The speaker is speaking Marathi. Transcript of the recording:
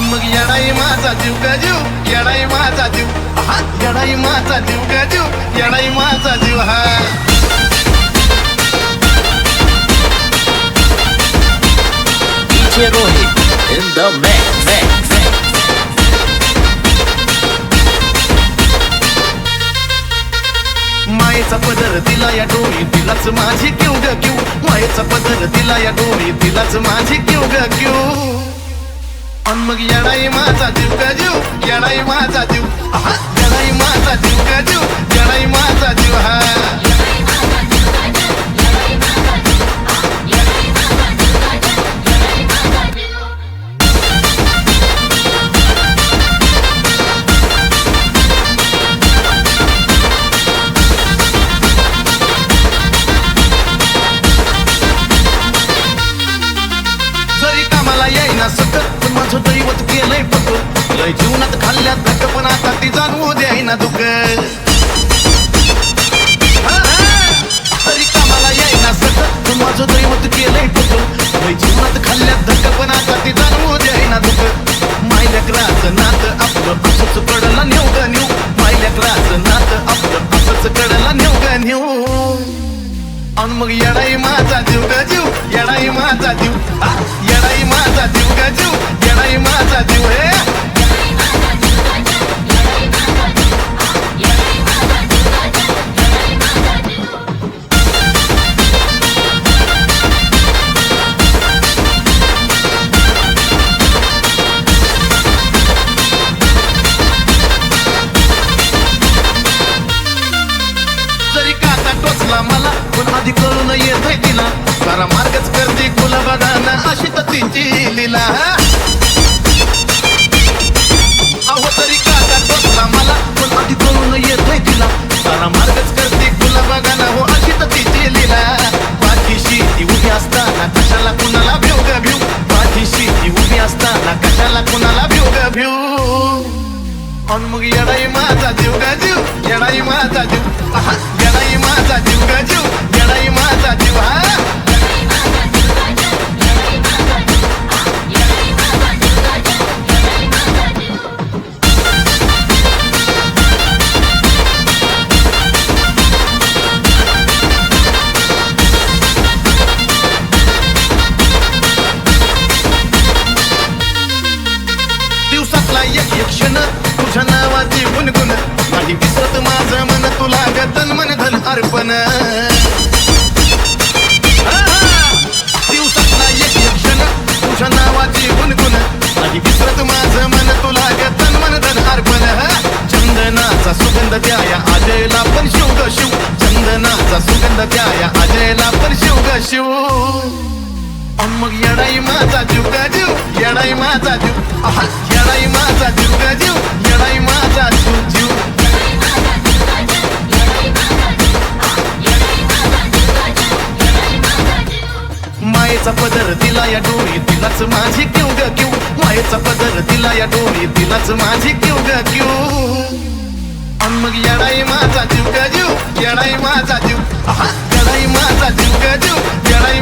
मग येडाई माझा जीव ग जीव, येडाई माझा जीव, हा येडाई माझा जीव ग जीव, येडाई माझा जीव हा. DJ Rohit in the mix. मायेचा पदर दिला या डोळी तिलाच माझी क्यू ग क्यू, मायेचा पदर दिला या डोळी तिलाच माझी क्यू ग क्यू. मग येडाई माझा जीव ग जीव, येडाई माझा जीव, हा येडाई माझा जीव ग जीव, येडाई माझा जीव हा. जरी कामाला येईना सकत माझं दैवत केलंय पक्क, लय जीवनात खाल्ल्यात धक्क पण आता ती जाणवू द्यायना दुःख. जरी कामाला येईना सकत माझं दैवत केलंय पक्क, लय जीवनात खाल्ल्यात धक्क पण आता ती जाणवू द्यायना दुःख. मायलेकराचं नातं आपलं असंच कडला नेऊ ग नेऊ, मायलेकराचं नातं आपलं असंच कडला नेऊ ग नेऊ. आणि मग येडाई माझा जीव ग जीव, येडाई माझा जीव, येडाई माझा जीव ग जीव, येडाई माझा जीव हे. जरी काटा टोचला मला पण आधी कळून येतोय तिला, सारा मार्गच करते गुलाबादाना अशी तर तिची लीला. अहो तरी काटा टोचला मला पण आधी कळून येतोय तिला, सारा मार्गच करते गुलाबादाना हो अशी तर तिची लीला. पाठीशी ती उभी असताना कशाला कुणाला भिऊ ग भिऊ, पाठीशी ती उभी असताना कशाला कुणाला भिऊ ग भिऊ. आणि मग येडाई माझा जीव ग जीव, येडाई माझा जीव, येडाई माझा जीव ग जीव, येडाई माझा जीव हा. दिवसातला एक एक क्षण तुझ्या नावाची गुणगुण, नाही विसरत माझं मन तुला ग तन मन धन अर्पण. दिवसातला एक एक क्षण तुझ्या नावाची गुणगुण, नाही विसरत माझं मन तुला ग तन मन धन अर्पण. चंदनाचा सुगंध द्याया अजयला पण शिव ग शिव, चंदनाचा सुगंध द्याया अजयला पण शिव ग शिव. मग येडाई माझा जीव ग जीव, येडाई माझा जीव, येडाई माझा जीव ग जीव, येडाई माझा जीव जीव. मायेचा पदर दिला या डोळी तिलाच माझी क्यू ग क्यू, मायेचा पदर दिला या डोळी तिलाच माझी क्यू ग क्यू. मग येडाई माझा जीव ग जीव, येडाई माझा जीव, येडाई माझा जीव ग जीव, येडाई